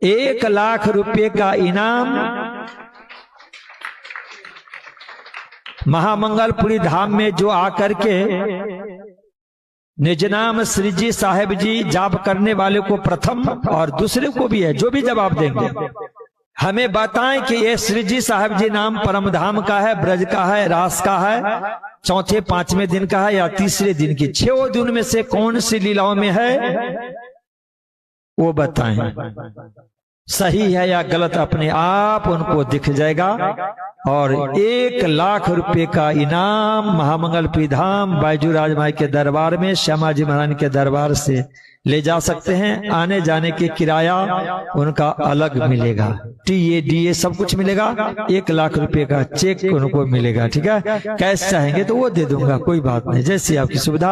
1,00,000 रुपए का इनाम महामंगलपुरी धाम में जो आकर के निजनाम श्री जी साहेब जी जाप करने वाले को प्रथम और दूसरे को भी है, जो भी जवाब देंगे हमें बताएं कि ये श्री जी साहेब जी नाम परमधाम का है, ब्रज का है, रास का है, चौथे पांचवें दिन का है या तीसरे दिन की, 6 दिन में से कौन सी लीलाओं में है वो बताएं। सही है या गलत अपने आप उनको दिख जाएगा। और 1,00,000 रुपए का इनाम महामंगलपुरी धाम बैजूराज माई के दरबार में श्यामा जी महाराज के दरबार से ले जा सकते हैं। आने जाने के किराया उनका अलग मिलेगा, टीए डीए सब कुछ मिलेगा। 1,00,000 रुपए का चेक उनको मिलेगा। ठीक है, कैश चाहेंगे तो वो दे दूंगा, कोई बात नहीं, जैसी आपकी सुविधा।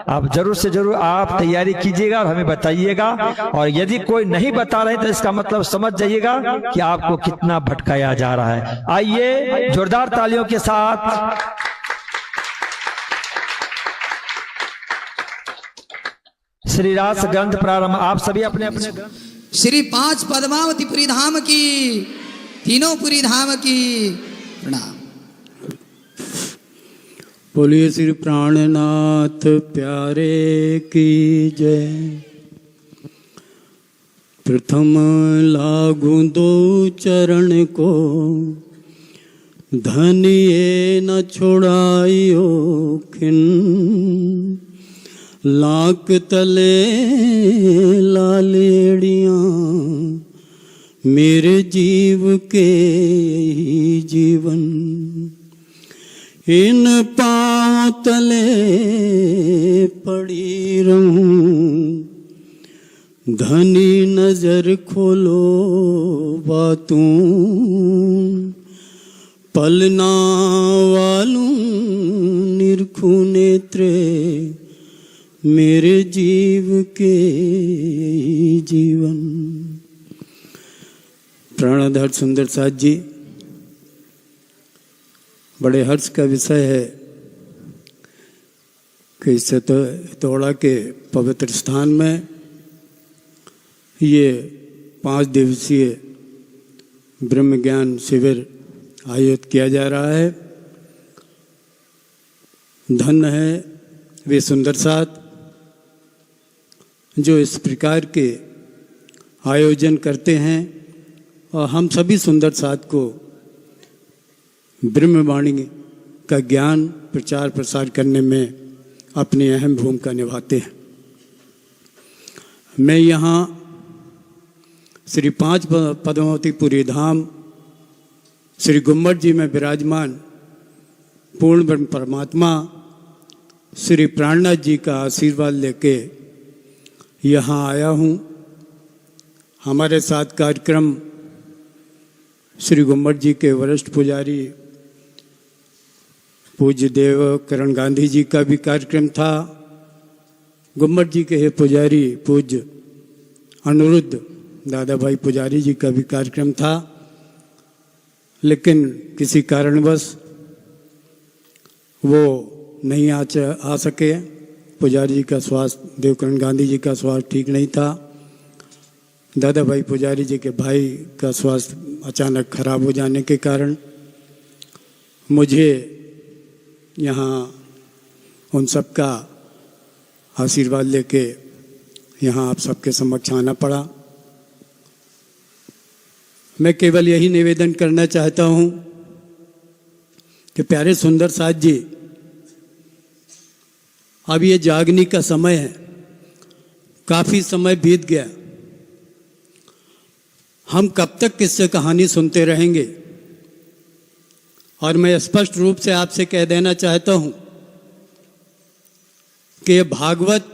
आप जरूर से जरूर आप तैयारी कीजिएगा और हमें बताइएगा। और यदि कोई नहीं बता रहे तो इसका मतलब समझ जाइएगा कि आपको कितना भटकाया जा रहा है। आइए जोरदार तालियों के साथ श्री रास ग्रंथ प्रारंभ। आप सभी अपने अपने श्री 5 पद्मावतीपुरी धाम की, तीनों पुरी धाम की प्रणाम। बोलिए श्री प्राणनाथ प्यारे की जय। प्रथम लागू 2 चरण को, धनिए न छोड़ाइयो खिन, लाक तले लालेड़ियाँ मेरे जीव के यही जीवन, इन पाँव तले पड़ी रहूं, धनी नजर खोलो बातों, पलना वालूं निरखू नेत्रे मेरे जीव के जीवन। प्राणधर सुंदर साथ जी, बड़े हर्ष का विषय है कि इस तोड़ा के पवित्र स्थान में ये 5 दिवसीय ब्रह्म ज्ञान शिविर आयोजित किया जा रहा है। धन्य है वे सुंदर साथ जो इस प्रकार के आयोजन करते हैं और हम सभी सुंदर साथ को ब्रह्मवाणी का ज्ञान प्रचार प्रसार करने में अपनी अहम भूमिका निभाते हैं। मैं यहाँ श्री 5 पद्मावतीपुरी धाम श्री गुम्मट जी में विराजमान पूर्ण ब्रह्म परमात्मा श्री प्राणनाथ जी का आशीर्वाद लेके यहाँ आया हूँ। हमारे साथ कार्यक्रम श्री गुम्मट जी के वरिष्ठ पुजारी पूज्य देव करण गांधी जी का भी कार्यक्रम था। गुम्मट जी के पुजारी पूज्य अनिरुद्ध दादा भाई पुजारी जी का भी कार्यक्रम था, लेकिन किसी कारणवश वो नहीं आ सके। पुजारी जी का स्वास्थ्य, देवकरण गांधी जी का स्वास्थ्य ठीक नहीं था। दादा भाई पुजारी जी के भाई का स्वास्थ्य अचानक खराब हो जाने के कारण मुझे यहाँ उन सब का आशीर्वाद लेके यहाँ आप सबके समक्ष आना पड़ा। मैं केवल यही निवेदन करना चाहता हूँ कि प्यारे सुंदर साथ जी, अब ये जागने का समय है, काफ़ी समय बीत गया। हम कब तक किस्से कहानी सुनते रहेंगे? और मैं स्पष्ट रूप से आपसे कह देना चाहता हूँ कि ये भागवत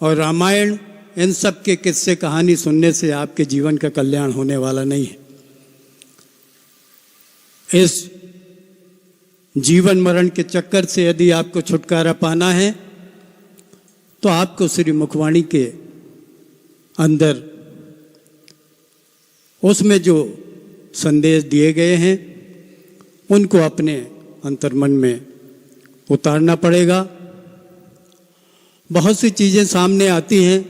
और रामायण, इन सब के किस्से कहानी सुनने से आपके जीवन का कल्याण होने वाला नहीं है। इस जीवन मरण के चक्कर से यदि आपको छुटकारा पाना है तो आपको श्री मुखवाणी के अंदर उसमें जो संदेश दिए गए हैं उनको अपने अंतर्मन में उतारना पड़ेगा। बहुत सी चीज़ें सामने आती हैं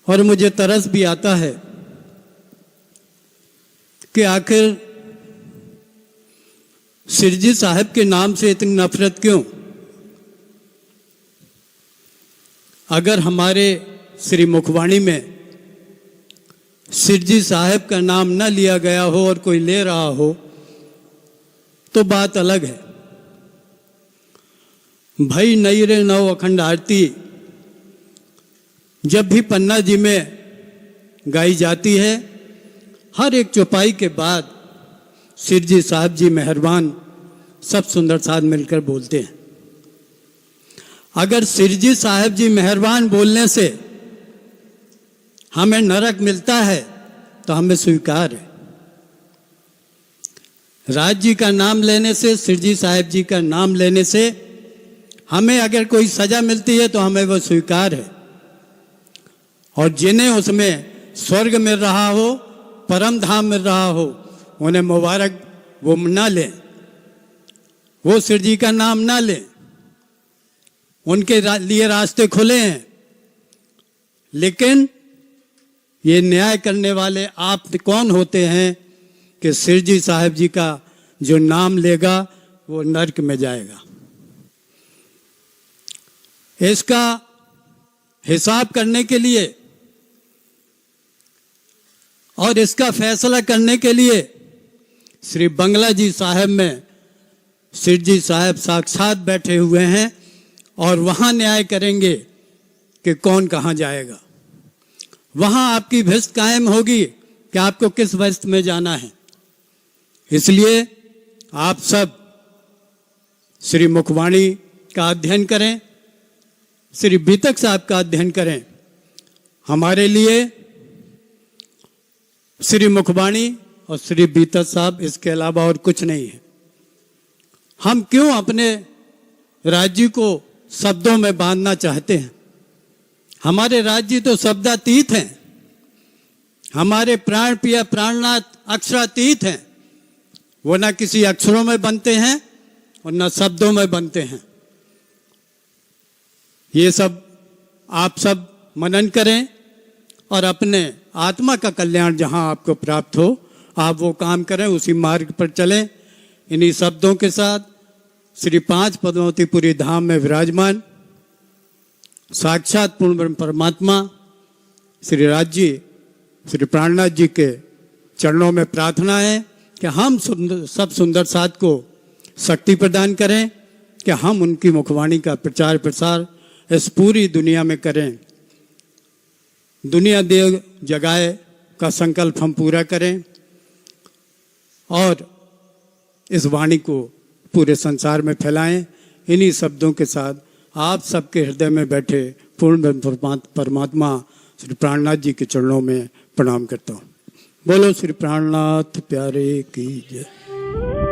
और मुझे तरस भी आता है कि आखिर सिरजी साहब के नाम से इतनी नफरत क्यों। अगर हमारे श्री मुखवाणी में सिरजी साहब का नाम न लिया गया हो और कोई ले रहा हो तो बात अलग है। भई नई रे नव अखंड आरती जब भी पन्ना जी में गाई जाती है, हर एक चौपाई के बाद सिरजी साहब जी मेहरबान सब सुंदर साथ मिलकर बोलते हैं। अगर सिरजी साहब जी मेहरबान बोलने से हमें नरक मिलता है तो हमें स्वीकार है। राज जी का नाम लेने से, सिरजी साहब जी का नाम लेने से हमें अगर कोई सजा मिलती है तो हमें वो स्वीकार है। और जिन्हें उसमें स्वर्ग मिल रहा हो, परम धाम मिल रहा हो, उन्हें मुबारक वो ना लें, वो सिरजी का नाम ना लें। उनके लिए रास्ते खुले हैं, लेकिन ये न्याय करने वाले आप कौन होते हैं कि सिरजी साहब जी का जो नाम लेगा वो नरक में जाएगा। इसका हिसाब करने के लिए और इसका फैसला करने के लिए श्री बंगला जी साहब में सिरजी साहब साक्षात बैठे हुए हैं और वहां न्याय करेंगे कि कौन कहां जाएगा। वहां आपकी भिष्ट कायम होगी कि आपको किस वस्त में जाना है। इसलिए आप सब श्री मुखवाणी का अध्ययन करें, श्री बीतक साहब का अध्ययन करें। हमारे लिए श्री मुखवाणी और श्री बीतक साहब, इसके अलावा और कुछ नहीं है। हम क्यों अपने राज्य को शब्दों में बांधना चाहते हैं? हमारे राज्य तो शब्दातीत हैं, हमारे प्राण प्रिय प्राणनाथ अक्षरातीत हैं। वो ना किसी अक्षरों में बनते हैं और ना शब्दों में बनते हैं। ये सब आप सब मनन करें और अपने आत्मा का कल्याण जहां आपको प्राप्त हो आप वो काम करें, उसी मार्ग पर चलें। इन्हीं शब्दों के साथ श्री 5 पद्मावतीपुरी धाम में विराजमान साक्षात पूर्ण ब्रह्म परमात्मा श्री राज जी, श्री प्राणनाथ जी के चरणों में प्रार्थना है कि हम सब सुंदर साथ को शक्ति प्रदान करें कि हम उनकी मुखवाणी का प्रचार प्रसार इस पूरी दुनिया में करें। दुनिया देव जगाए का संकल्प हम पूरा करें और इस वाणी को पूरे संसार में फैलाएं। इन्हीं शब्दों के साथ आप सबके हृदय में बैठे पूर्ण परमात्मा श्री प्राणनाथ जी के चरणों में प्रणाम करता हूँ। बोलो श्री प्राणनाथ प्यारे की जय।